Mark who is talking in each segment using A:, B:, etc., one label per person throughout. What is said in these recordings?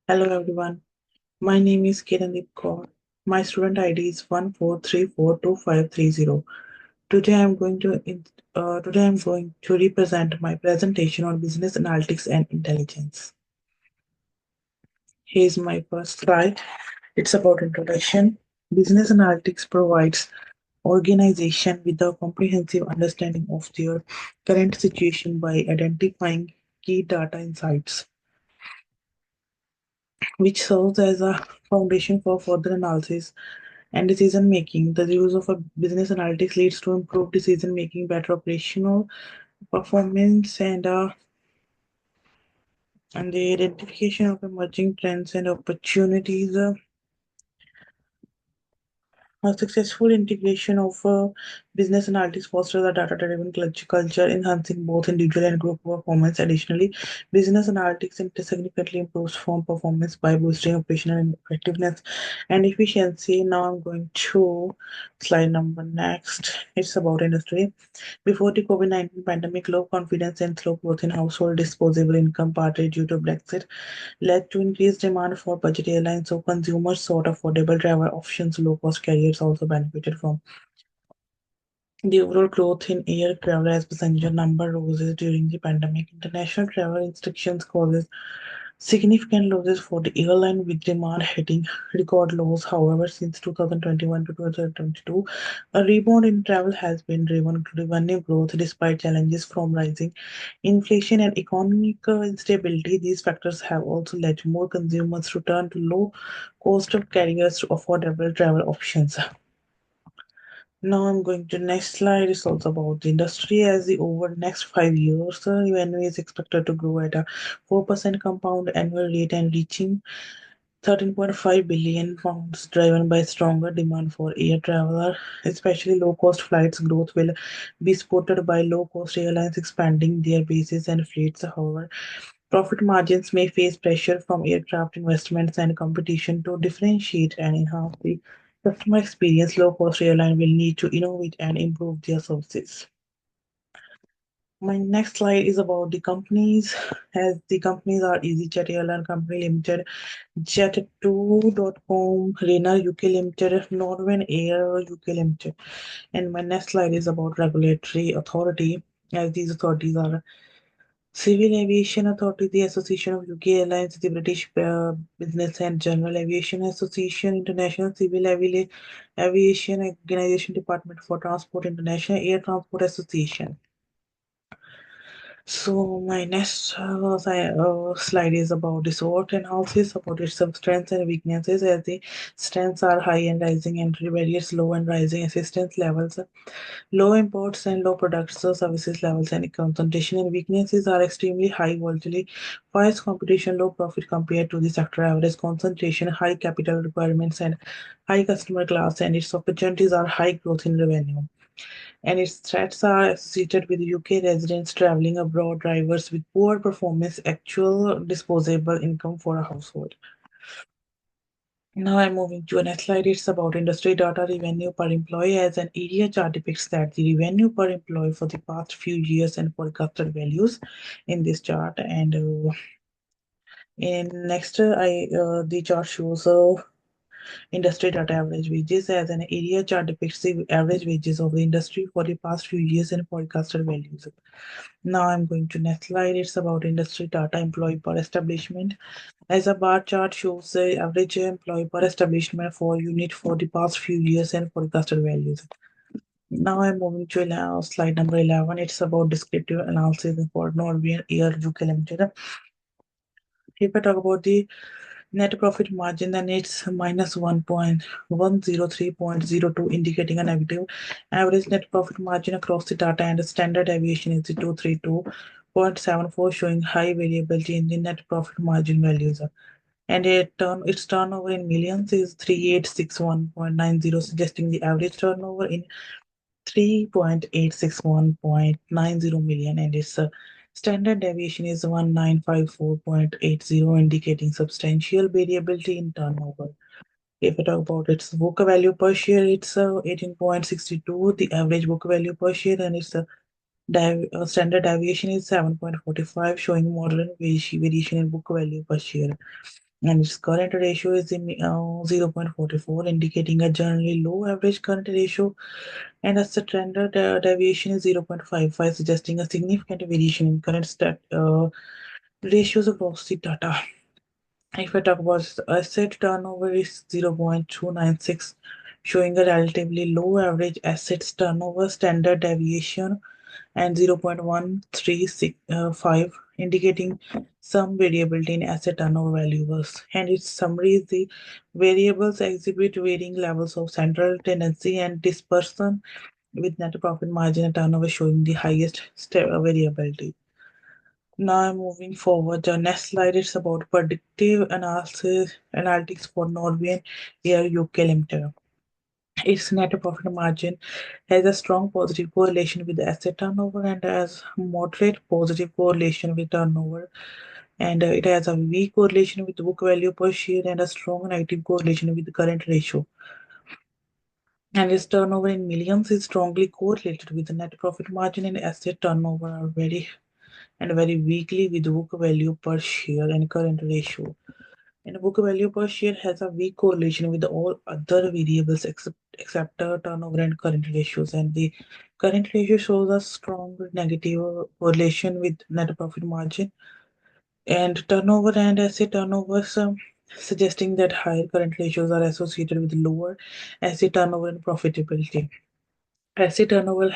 A: Hello everyone, my name is Kirandeep Kaur. My student ID is 14342530. Today I'm going to represent my presentation on business analytics and intelligence. Here's my first slide. It's about introduction. Business analytics provides organization with a comprehensive understanding of their current situation by identifying key data insights, which serves as a foundation for further analysis and decision making. The use of a business analytics leads to improved decision making, better operational performance, and the identification of emerging trends and opportunities. A successful integration of business analytics fosters a data-driven culture, enhancing both individual and group performance. Additionally, business analytics significantly improves firm performance by boosting operational effectiveness and efficiency. Now I'm going to slide number next. It's about industry. Before the COVID-19 pandemic, low confidence and slow growth in household disposable income, partly due to Brexit, led to increased demand for budget airlines, so consumers sought affordable travel options. Low-cost carriers also benefited from the overall growth in air travel as passenger number rose during the pandemic. International travel restrictions causes significant losses for the airline, with demand hitting record lows. However, since 2021 to 2022, a rebound in travel has been driven revenue growth despite challenges from rising inflation and economic instability. These factors have also led more consumers to turn to low cost of carriers to affordable travel options. Now I'm going to next slide. It's also about the industry. As the over next 5 years, revenue is expected to grow at a 4% compound annual rate and reaching 13.5 billion pounds, driven by stronger demand for air travel, especially low-cost flights. Growth will be supported by low-cost airlines expanding their bases and fleets. However, profit margins may face pressure from aircraft investments and competition. To differentiate and enhance the customer experience, low-cost airline will need to innovate and improve their services. My next slide is about the companies. As the companies are EasyJet Airline Company Limited, Jet2.com, Rena UK Limited, Northern Air UK Limited. And my next slide is about regulatory authority. As these authorities are Civil Aviation Authority, the Association of UK Airlines, the British Business and General Aviation Association, International Aviation Organization, Department for Transport, International Air Transport Association. So my next slide is about the SWOT analysis, about its strengths and weaknesses. As the strengths are high and rising entry barriers, low and rising assistance levels, low imports and low products or services levels, and concentration. And weaknesses are extremely high volatility, fierce competition, low profit compared to the sector average, concentration, high capital requirements, and high customer class. And its opportunities are high growth in revenue, and its threats are associated with UK residents traveling abroad, drivers with poor performance, actual disposable income for a household. Now I'm moving to a next slide. It's about industry data revenue per employee. As an area chart depicts that the revenue per employee for the past few years and forecasted values in this chart. And in next, I the chart shows industry data average wages. As an area chart depicts the average wages of the industry for the past few years and forecasted values. Now I'm going to next slide. It's about industry data employee per establishment. As a bar chart shows the average employee per establishment for unit for the past few years and forecasted values. Now I'm moving to slide number 11. It's about descriptive analysis for Norwegian Air UK Limited. If I talk about the net profit margin, then it's minus 1.103.02, indicating a negative average net profit margin across the data, and the standard deviation is the 232.74, showing high variability in the net profit margin values. And its turnover in millions is 3861.90, suggesting the average turnover in 3.861.90 million, and its standard deviation is 1954.80, indicating substantial variability in turnover. If we talk about its book value per share, it's 18.62, the average book value per share, and its standard deviation is 7.45, showing moderate variation in book value per share. and its current ratio is 0.44, indicating a generally low average current ratio, and a standard deviation is 0.55, suggesting a significant variation in current ratios across the data. If I talk about asset turnover is 0.296, showing a relatively low average assets turnover standard deviation, and 0.1365, indicating some variability in asset turnover values. And its summary is the variables exhibit varying levels of central tendency and dispersion, with net profit margin and turnover showing the highest variability. Now I'm moving forward. The next slide is about predictive analysis analytics for Norwegian Air UK Limited. Its net profit margin has a strong positive correlation with asset turnover and has moderate positive correlation with turnover. And it has a weak correlation with book value per share and a strong negative correlation with the current ratio. And its turnover in millions is strongly correlated with the net profit margin, and asset turnover are very weakly with book value per share and current ratio. And book value per share has a weak correlation with all other variables except turnover and current ratios. And the current ratio shows a strong negative correlation with net profit margin and turnover and asset turnovers, suggesting that higher current ratios are associated with lower asset turnover and profitability. Asset turnover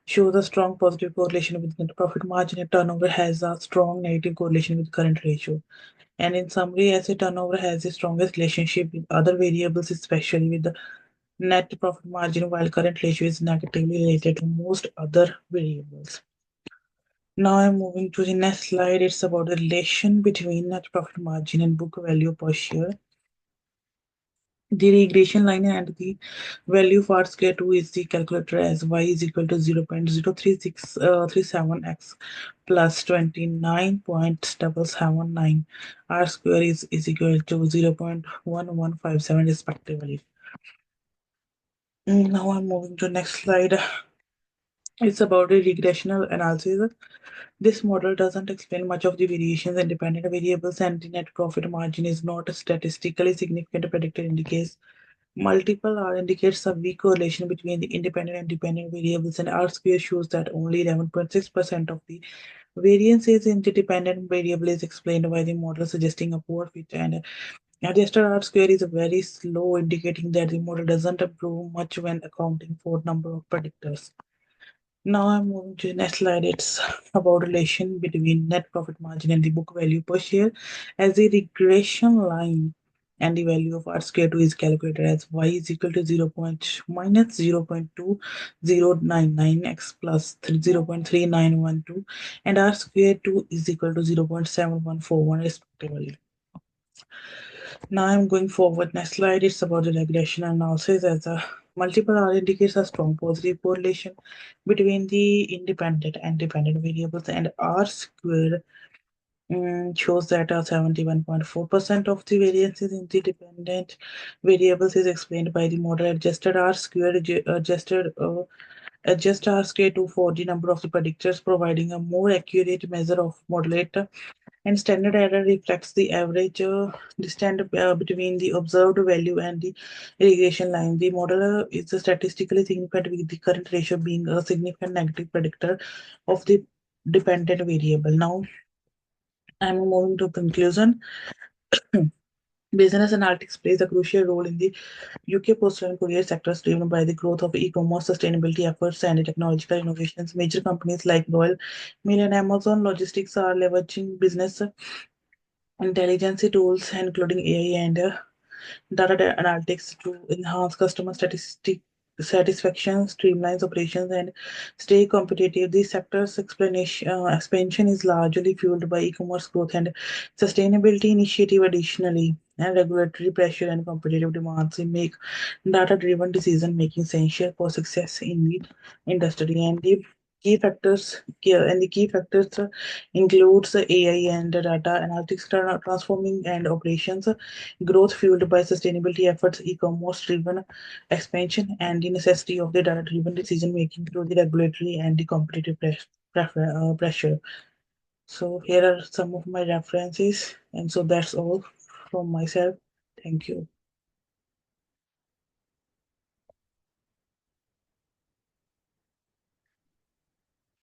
A: shows a strong positive correlation with net profit margin, and turnover has a strong negative correlation with current ratio. And in summary, asset turnover has the strongest relationship with other variables, especially with the net profit margin, while current ratio is negatively related to most other variables. Now I'm moving to the next slide. It's about the relation between net profit margin and book value per share. The regression line and the value for square 2 is the calculator as y is equal to 0.03637x plus 29.779. R square is equal to 0.1157 respectively. Now I'm moving to next slide. It's about a regressional analysis. This model doesn't explain much of the variations in dependent variables, and the net profit margin is not a statistically significant predictor in the case. Multiple R indicates a weak correlation between the independent and dependent variables, and R square shows that only 11.6% of the variances in the dependent variable is explained by the model, suggesting a poor fit. And adjusted R square is very slow, indicating that the model doesn't improve much when accounting for number of predictors. Now I'm moving to the next slide. It's about relation between net profit margin and the book value per share as a regression line, and the value of R square 2 is calculated as y is equal to 0. Minus 0.2099x plus 0.3912, and R square 2 is equal to 0.7141 respectively. Now I'm going forward. Next slide is about the regression analysis as a multiple R indicates a strong positive correlation between the independent and dependent variables, and R square shows that 71.4% of the variances in the dependent variables is explained by the model. Adjusted R square adjust R square to for the number of the predictors, providing a more accurate measure of modulator, and standard error reflects the average distance between the observed value and the regression line. The model is statistically significant, with the current ratio being a significant negative predictor of the dependent variable. Now I'm moving to conclusion. Business analytics plays a crucial role in the UK postal and courier sectors, driven by the growth of e-commerce, sustainability efforts, and technological innovations. Major companies like Royal Mail and Amazon Logistics are leveraging business intelligence tools, including AI and data analytics, to enhance customer satisfaction, streamlines operations, and stay competitive. This sector's expansion is largely fueled by e-commerce growth and sustainability initiative. Additionally, and regulatory pressure and competitive demands make data-driven decision-making essential for success in the industry. And the key factors includes AI and data analytics transforming and operations growth fueled by sustainability efforts, e-commerce driven expansion, and the necessity of the data-driven decision making through the regulatory and the competitive pressure. So here are some of my references, and so that's all. from myself. Thank you.